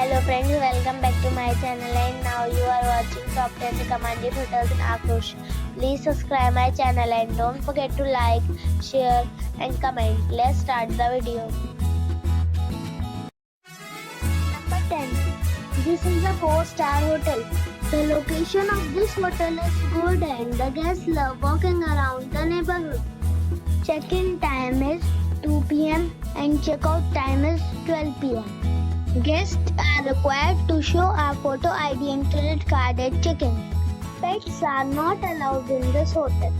Hello friends, welcome back to my channel and now you are watching top 10 recommended hotels in Akrosh. Please subscribe my channel and don't forget to like, share and comment. Let's start the video. Number 10. This is a 4-star hotel. The location of this hotel is good and the guests love walking around the neighborhood. Check-in time is 2 p.m. and check-out time is 12 p.m. Guests are required to show a photo ID and credit card at check-in. Pets are not allowed in this hotel.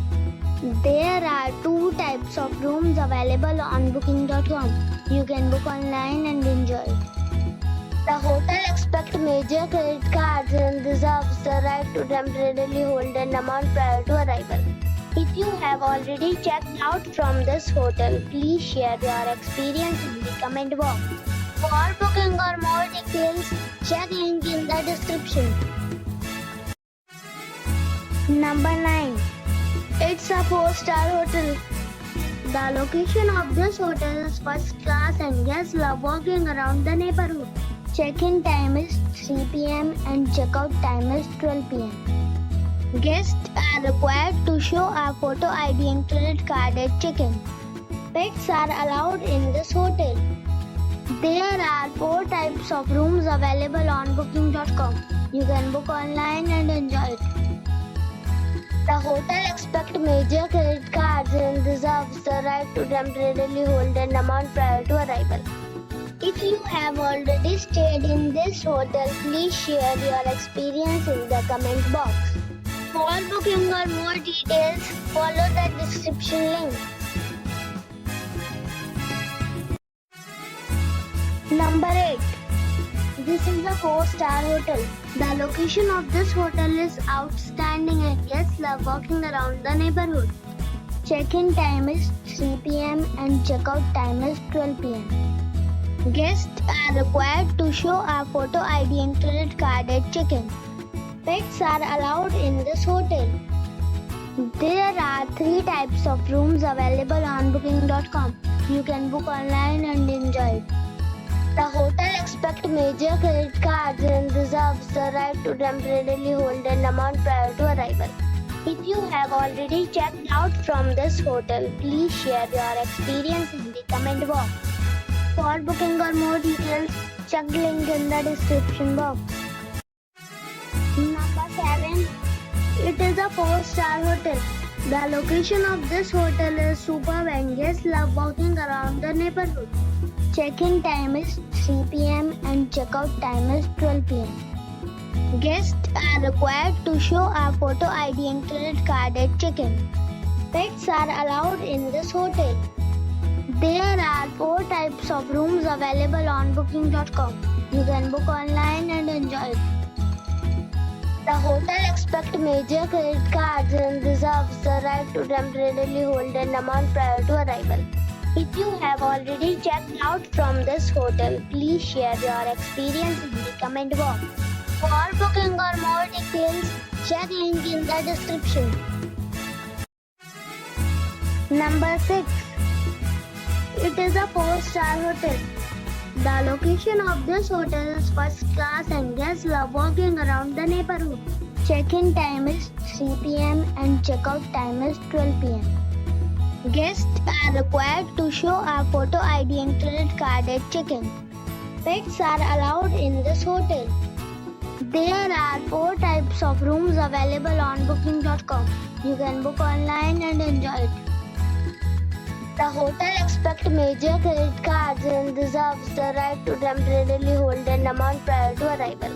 There are 2 types of rooms available on booking.com. You can book online and enjoy it. The hotel expects major credit cards and reserves the right to temporarily hold an amount prior to arrival. If you have already checked out from this hotel, please share your experience in the comment box. For booking or more details, check link in the description. Number 9. It's a 4-star hotel. The location of this hotel is first class and guests love walking around the neighborhood. Check-in time is 3 p.m. and check-out time is 12 p.m. Guests are required to show a photo ID and credit card at check-in. Pets are allowed in this hotel. There are 4 types of rooms available on booking.com. You can book online and enjoy it. The hotel expects major credit cards and reserves the right to temporarily hold an amount prior to arrival. If you have already stayed in this hotel, please share your experience in the comment box. For booking or more details, follow the description link. Number 8. This is a 4-star hotel. The location of this hotel is outstanding and guests love walking around the neighborhood. Check-in time is 3 p.m. and check-out time is 12 p.m. Guests are required to show a photo ID and credit card at check-in. Pets are allowed in this hotel. There are 3 types of rooms available on booking.com. You can book online and enjoy it. The hotel expects major credit cards and reserves the right to temporarily hold an amount prior to arrival. If you have already checked out from this hotel, please share your experience in the comment box. For booking or more details, check the link in the description box. Number 7. It is a 4-star hotel. The location of this hotel is superb and guests love walking around the neighborhood. Check-in time is 3 p.m. and check-out time is 12 p.m. Guests are required to show a photo ID and credit card at check-in. Pets are allowed in this hotel. There are 4 types of rooms available on booking.com. You can book online and enjoy it. The hotel expects major credit cards and reserves the right to temporarily hold an amount prior to arrival. If you have already checked out from this hotel, please share your experience in the comment box. For booking or more details, check link in the description. Number 6. It is a 4-star hotel. The location of this hotel is first class and guests love walking around the neighborhood. Check-in time is 3 p.m. and check-out time is 12 p.m. Guests are required to show a photo ID and credit card at check-in. Pets are allowed in this hotel. There are 4 types of rooms available on booking.com. You can book online and enjoy it. The hotel expects major credit cards and reserves the right to temporarily hold an amount prior to arrival.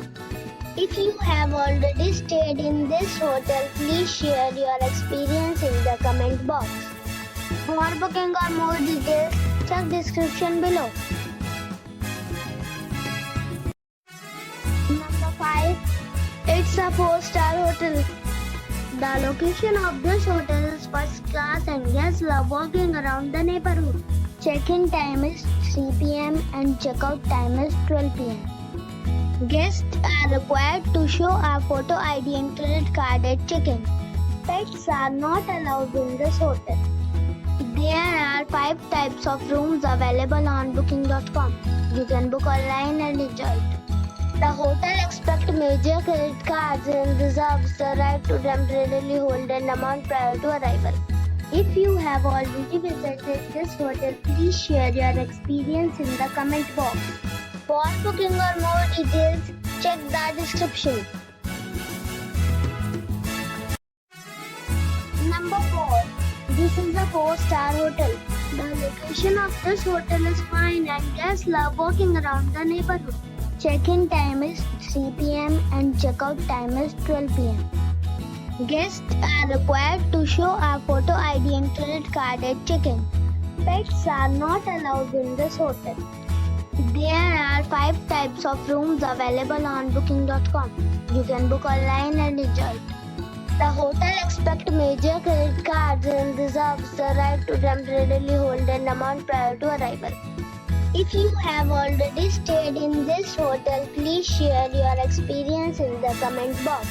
If you have already stayed in this hotel, please share your experience in the comment box. For booking or more details, check description below. Number 5. It's a 4-star hotel. The location of this hotel is first class and guests love walking around the neighborhood. Check-in time is 3 p.m. and check-out time is 12 p.m. Guests are required to show a photo ID and credit card at check-in. Pets are not allowed in this hotel. There are 5 types of rooms available on booking.com. You can book online and enjoy it. The hotel expects major credit cards and reserves the right to temporarily hold an amount prior to arrival. If you have already visited this hotel, please share your experience in the comment box. For booking or more details, check the description. Number 4. This is a 4-star hotel. The location of this hotel is fine and guests love walking around the neighborhood. Check-in time is 3 p.m. and check-out time is 12 p.m. Guests are required to show a photo ID and credit card at check-in. Pets are not allowed in this hotel. There are 5 types of rooms available on booking.com. You can book online and enjoy it. The hotel expects major credit cards and reserves the right to temporarily hold an amount prior to arrival. If you have already stayed in this hotel, please share your experience in the comment box.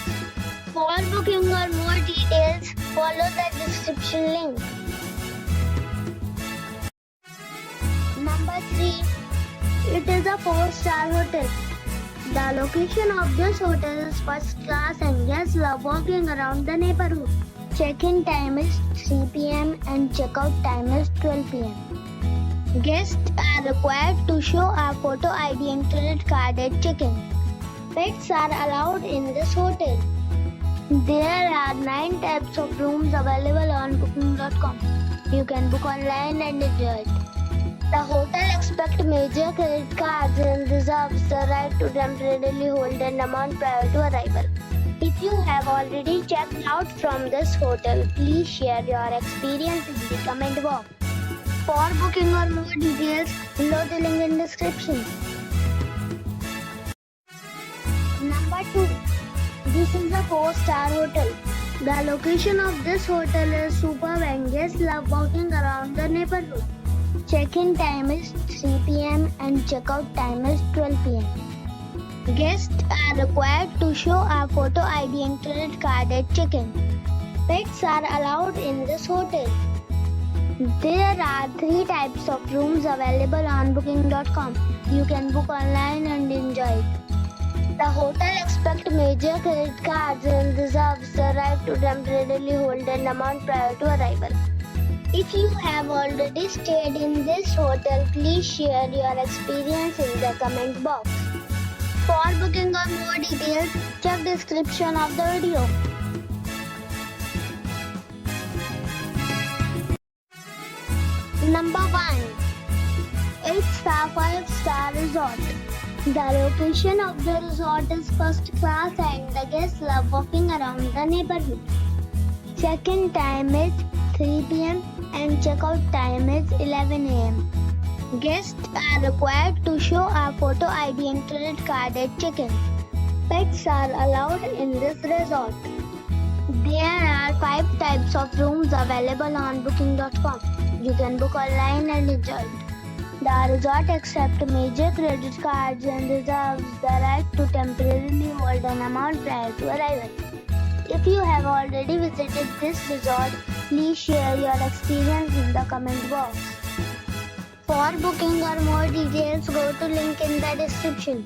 For booking or more details, follow the description link. Number 3. It is a 4-star hotel. The location of this hotel is first class and guests love walking around the neighborhood. Check-in time is 3 p.m. and check-out time is 12 p.m. Guests are required to show a photo ID and credit card at check-in. Pets are allowed in this hotel. There are 9 types of rooms available on booking.com. You can book online and enjoy it. The hotel expects major credit cards and reserves the right to temporarily hold an amount prior to arrival. If you have already checked out from this hotel, please share your experience in the comment box. For booking or more details, below the link in description. Number 2. This is a 4-star hotel. The location of this hotel is superb and guests love walking around the neighborhood. Check-in time is 3 p.m. and check-out time is 12 p.m. Guests are required to show a photo ID and credit card at check-in. Pets are allowed in this hotel. There are 3 types of rooms available on booking.com. You can book online and enjoy it. The hotel expects major credit cards and reserves the right to temporarily hold an amount prior to arrival. If you have already stayed in this hotel, please share your experience in the comment box. For booking or more details, check description of the video. Number 1. It's a 5-star resort. The location of the resort is first class and the guests love walking around the neighborhood. Check-in time is 3 p.m. and check-out time is 11 a.m. Guests are required to show a photo ID and credit card at check-in. Pets are allowed in this resort. There are 5 types of rooms available on booking.com. You can book online and enjoy it. The resort accepts major credit cards and reserves the right to temporarily hold an amount prior to arrival. If you have already visited this resort, please share your experience in the comment box. For booking or more details, go to link in the description.